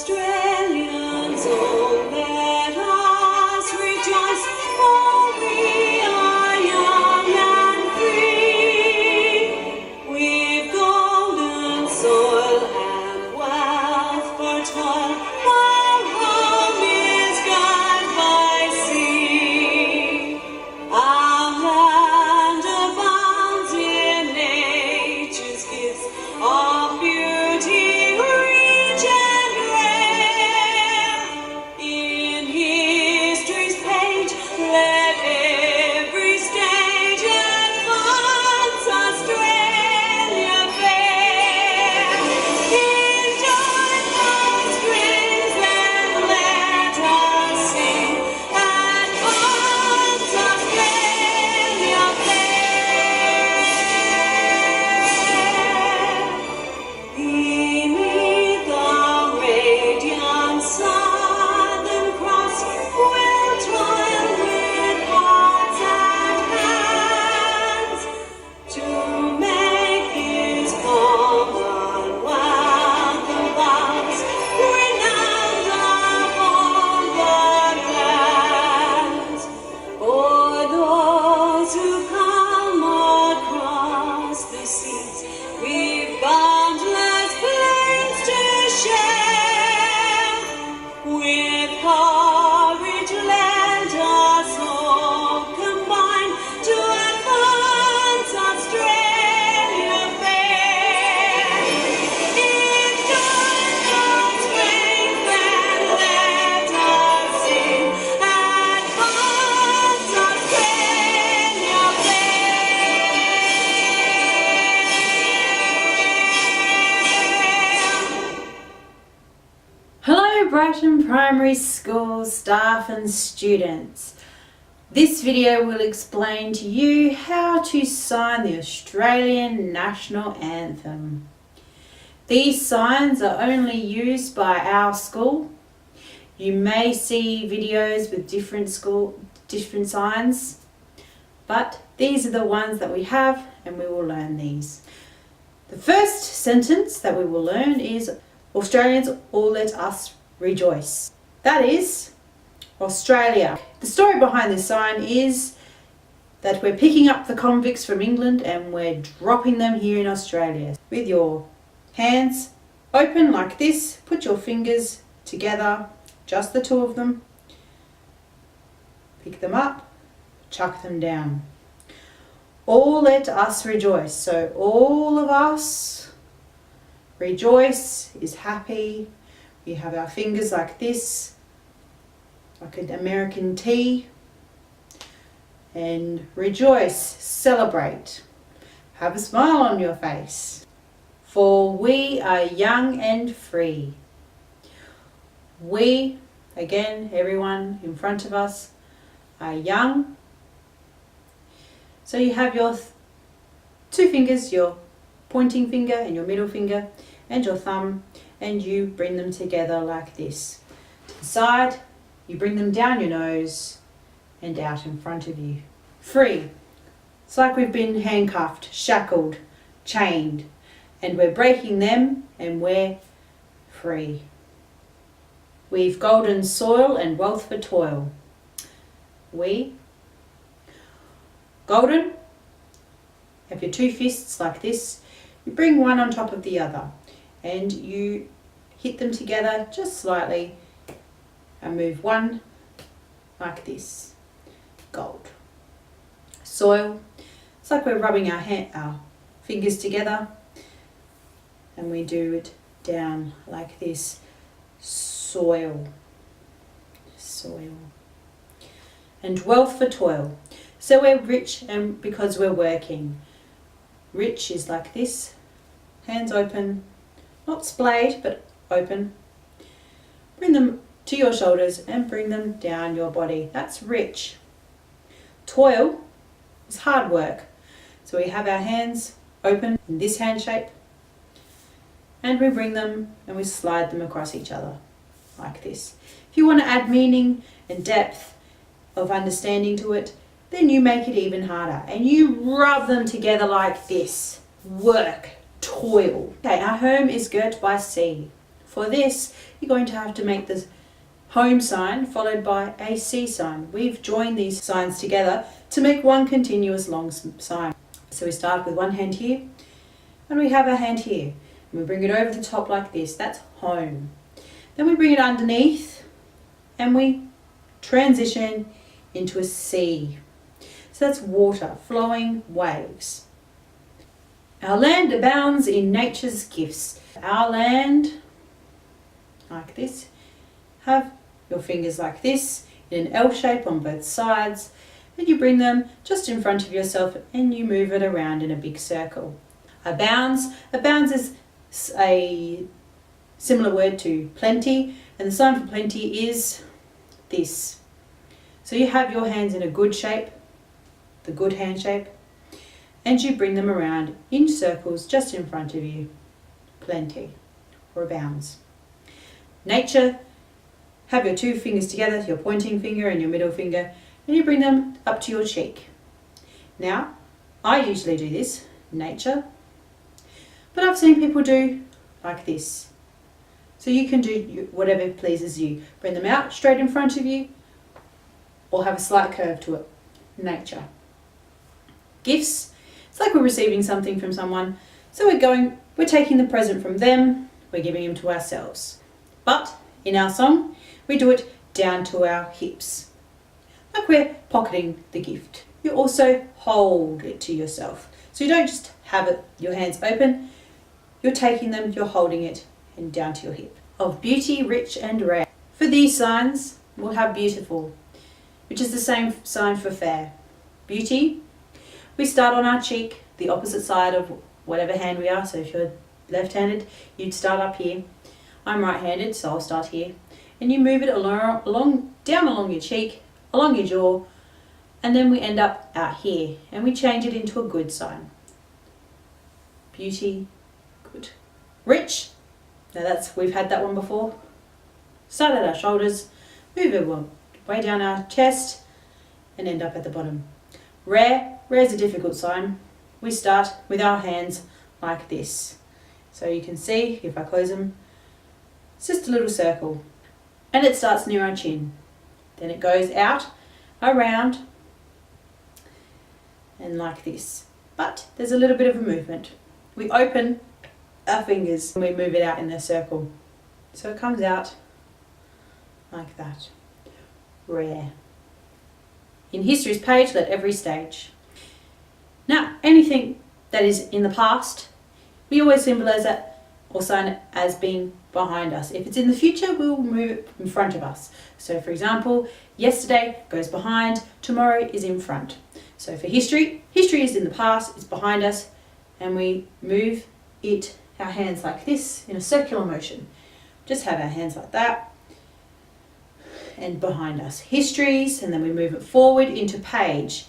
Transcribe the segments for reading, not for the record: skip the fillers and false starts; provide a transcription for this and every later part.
Australians, oh, let us rejoice, for we are young and free. We've golden soil and wealth fertile, our home is God by sea. Our land abounds in nature's gifts of beauty rich and rare. In history's page, let every stage advance Australia fair. In joyful strings then let us sing, advance Australia fair. Beneath the radiant Southern Cross, we'll toil with hearts and hands to make His commonwealth of ours renowned upon the lands. For those who come across the seas, we've boundless plains to share. With courage let us all combine to advance Australia fair. In joyful strains then let us sing, advance Australia fair. Hello Brighton Primary School staff and students. This video will explain to you how to sign the Australian National Anthem. These signs are only used by our school. You may see videos with different signs, but these are the ones that we have and we will learn these. The first sentence that we will learn is Australians, all let us rejoice. That is Australia. The story behind this sign is that we're picking up the convicts from England and we're dropping them here in Australia. With your hands open like this, put your fingers together, just the two of them. Pick them up, chuck them down. All let us rejoice. So all of us rejoice is happy. We have our fingers like this, like an American T. And rejoice, celebrate. Have a smile on your face. For we are young and free. We, again, everyone in front of us, are young. So you have your two fingers, your pointing finger and your middle finger and your thumb, and you bring them together like this. To the side, you bring them down your nose and out in front of you. Free. It's like we've been handcuffed, shackled, chained, and we're breaking them and we're free. We've golden soil and wealth for toil. We, golden, have your two fists like this. You bring one on top of the other and you hit them together just slightly and move one like this. Gold. Soil, it's like we're rubbing our fingers together and we do it down like this. Soil. Soil. And wealth for toil. So we're rich and because we're working. Rich is like this. Hands open. Not splayed, but open. Bring them to your shoulders and bring them down your body. That's rich. Toil is hard work. So we have our hands open in this hand shape and we bring them and we slide them across each other like this. If you want to add meaning and depth of understanding to it, then you make it even harder and you rub them together like this. Work, toil. Okay, our home is girt by sea. For this, you're going to have to make the home sign followed by a sea sign. We've joined these signs together to make one continuous long sign. So we start with one hand here and we have our hand here. And we bring it over the top like this. That's home. Then we bring it underneath and we transition into a sea. So that's water, flowing waves. Our land abounds in nature's gifts. Our land, like this, have your fingers like this in an L shape on both sides, and you bring them just in front of yourself and you move it around in a big circle. Abounds is a similar word to plenty, and the sign for plenty is this. So you have your hands in a good shape, the good hand shape, and you bring them around in circles just in front of you. Plenty or abounds. Nature, have your two fingers together, your pointing finger and your middle finger, and you bring them up to your cheek. Now, I usually do this, nature, but I've seen people do like this. So you can do whatever pleases you. Bring them out straight in front of you or have a slight curve to it. Nature. Gifts, it's like we're receiving something from someone. So we're taking the present from them, we're giving them to ourselves. But in our song, we do it down to our hips, like we're pocketing the gift. You also hold it to yourself. So you don't just have it, your hands open, you're taking them, you're holding it, and down to your hip. Of beauty, rich and rare. For these signs, we'll have beautiful, which is the same sign for fair. Beauty, we start on our cheek, the opposite side of whatever hand we are. So if you're left-handed, you'd start up here. I'm right-handed, so I'll start here. And you move it down along your cheek, along your jaw, and then we end up out here, and we change it into a good sign. Beauty, good. Rich, now we've had that one before. Start at our shoulders, move it way down our chest, and end up at the bottom. Rare is a difficult sign. We start with our hands like this. So you can see, if I close them, it's just a little circle. And it starts near our chin. Then it goes out, around, and like this. But there's a little bit of a movement. We open our fingers and we move it out in a circle. So it comes out like that. Rare. In history's page, let every stage. Now, anything that is in the past, we always symbolise that or sign it as being behind us. If it's in the future, we'll move it in front of us. So for example, yesterday goes behind, tomorrow is in front. So for history is in the past, it's behind us, and we move it, our hands like this in a circular motion. Just have our hands like that and behind us. Histories, and then we move it forward into page.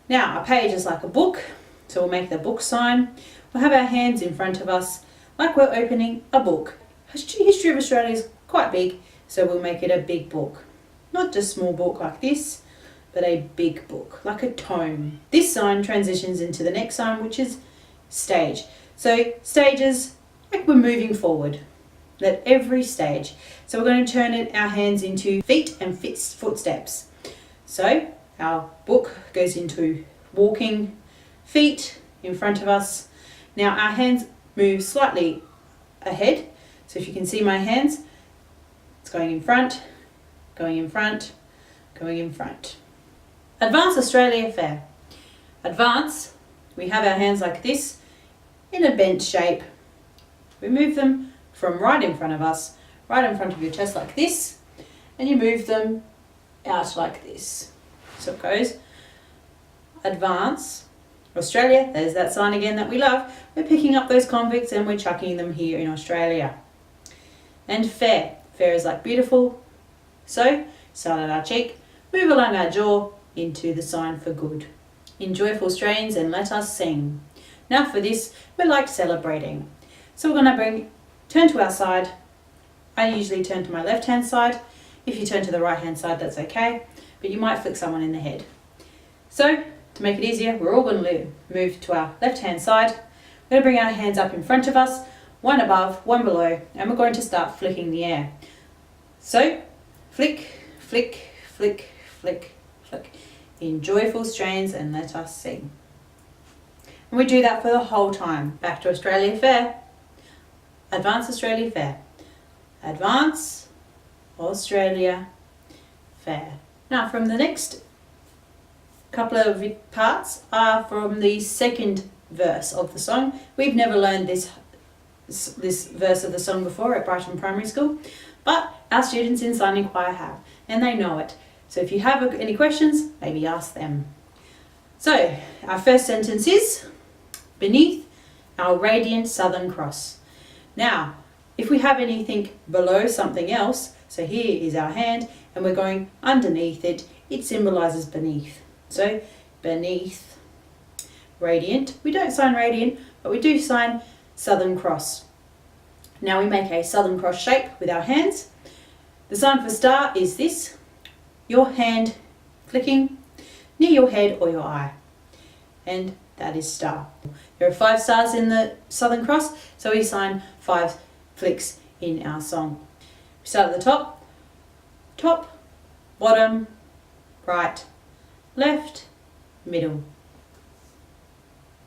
Now a page is like a book, so we'll make the book sign. We'll have our hands in front of us like we're opening a book. History of Australia is quite big, so we'll make it a big book. Not just a small book like this, but a big book, like a tome. This sign transitions into the next sign, which is stage. So stages, like we're moving forward at every stage. So we're going to turn our hands into feet and footsteps. So our book goes into walking, feet in front of us. Now our hands move slightly ahead. So if you can see my hands, it's going in front, going in front, going in front. Advance Australia Fair. Advance, we have our hands like this in a bent shape. We move them from right in front of us, right in front of your chest like this, and you move them out like this. So it goes advance Australia. There's that sign again that we love. We're picking up those convicts and we're chucking them here in Australia. And fair. Fair is like beautiful. So start at our cheek, move along our jaw into the sign for good. In joyful strains and let us sing. Now for this, we're like celebrating. So we're going to turn to our side. I usually turn to my left hand side. If you turn to the right hand side, that's okay, but you might flick someone in the head. So to make it easier, we're all going to move to our left hand side. We're going to bring our hands up in front of us, one above, one below, and we're going to start flicking the air. So flick, flick, flick, flick, flick, in joyful strains, and let us sing. And we do that for the whole time. Back to Australia Fair. Advance Australia Fair. Advance Australia Fair. Now from the next couple of parts are from the second verse of the song. We've never learned this verse of the song before at Brighton Primary School, but our students in Sunday Choir have, and they know it. So if you have any questions, maybe ask them. So our first sentence is, beneath our radiant Southern Cross. Now, if we have anything below something else, so here is our hand, and we're going underneath it, it symbolises beneath. So beneath radiant, we don't sign radiant, but we do sign Southern Cross. Now we make a Southern Cross shape with our hands. The sign for star is this, your hand flicking near your head or your eye, and that is star. There are 5 stars in the Southern Cross, so we sign 5 flicks in our song. We start at the top, top, bottom, right, left, middle.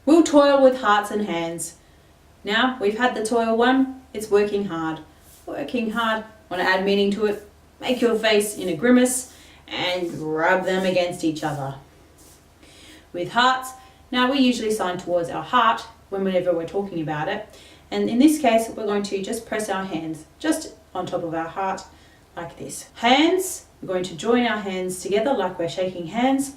We'll toil with hearts and hands. Now we've had the toil one, it's working hard. Working hard, want to add meaning to it, make your face in a grimace and rub them against each other. With hearts, now we usually sign towards our heart whenever we're talking about it. And in this case, we're going to just press our hands just on top of our heart like this. Hands, we're going to join our hands together like we're shaking hands,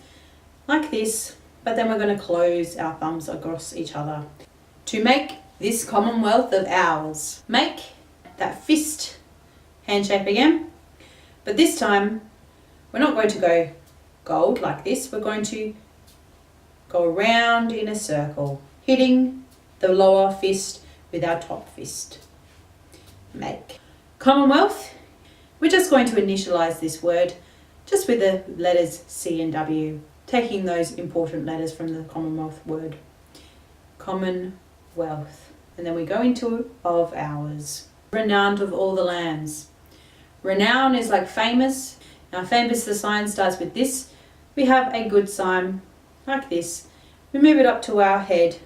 like this, but then we're going to close our thumbs across each other. To make this Commonwealth of ours, make that fist hand shape again, but this time we're not going to go gold like this, we're going to go around in a circle, hitting the lower fist with our top fist. Make. Commonwealth, we're just going to initialize this word just with the letters C and W, taking those important letters from the Commonwealth word. Commonwealth. And then we go into of ours. Renowned of all the lands. Renown is like famous. Now famous, the sign starts with this. We have a good sign like this. We move it up to our head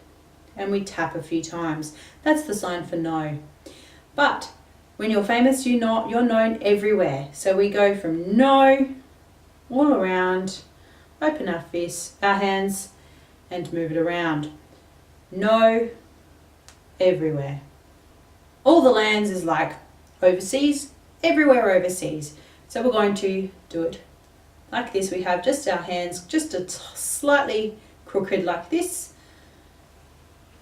and we tap a few times. That's the sign for know. But when you're famous, you're known everywhere. So we go from know all around, open our fists, our hands, and move it around. Know everywhere. All the lands is like overseas, everywhere overseas. So we're going to do it like this. We have just our hands just slightly crooked like this.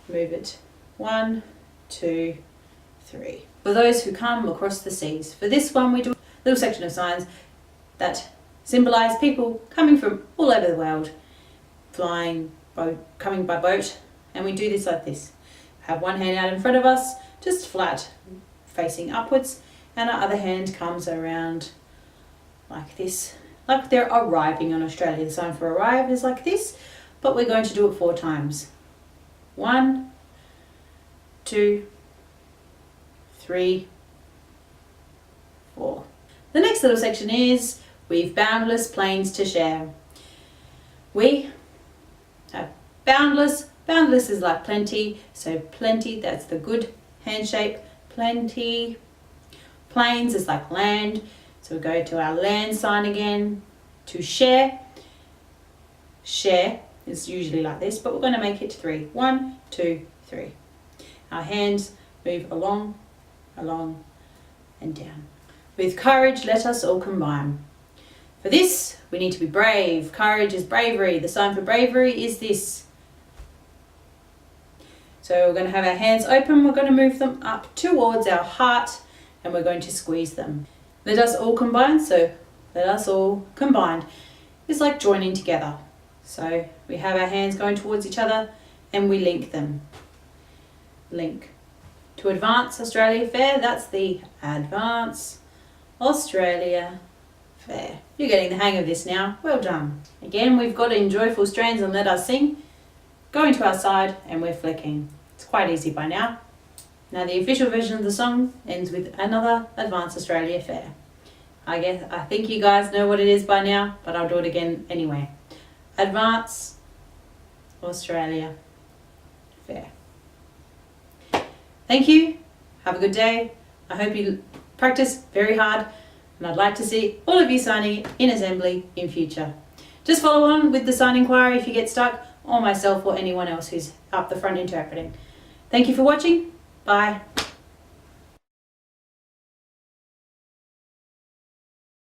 Move it 1, 2, 3. For those who come across the seas. For this one we do a little section of signs that symbolise people coming from all over the world, flying, coming by boat, and we do this like this. Have one hand out in front of us, just flat, facing upwards, and our other hand comes around like this, like they're arriving on Australia. The sign for arrive is like this, but we're going to do it 4 times. 1, 2, 3, 4. The next little section is we've boundless plains to share. We have boundless. Boundless is like plenty, so plenty, that's the good hand shape. Plenty. Plains is like land, so we go to our land sign again. To share. Share is usually like this, but we're going to make it 3. 1, 2, 3. Our hands move along, along, and down. With courage, let us all combine. For this, we need to be brave. Courage is bravery. The sign for bravery is this. So we're going to have our hands open. We're going to move them up towards our heart, and we're going to squeeze them. Let us all combine. So let us all combined. It's like joining together. So we have our hands going towards each other, and we link them. Link. To advance Australia Fair, that's the Advance Australia Fair. You're getting the hang of this now. Well done. Again, we've got in joyful strains and let us sing. Going to our side and we're flicking. It's quite easy by now. Now the official version of the song ends with another Advance Australia Fair. I think you guys know what it is by now, but I'll do it again anyway. Advance Australia Fair. Thank you. Have a good day. I hope you practice very hard, and I'd like to see all of you signing in assembly in future. Just follow on with the sign inquiry if you get stuck, or myself or anyone else who's up the front interpreting. Thank you for watching. Bye.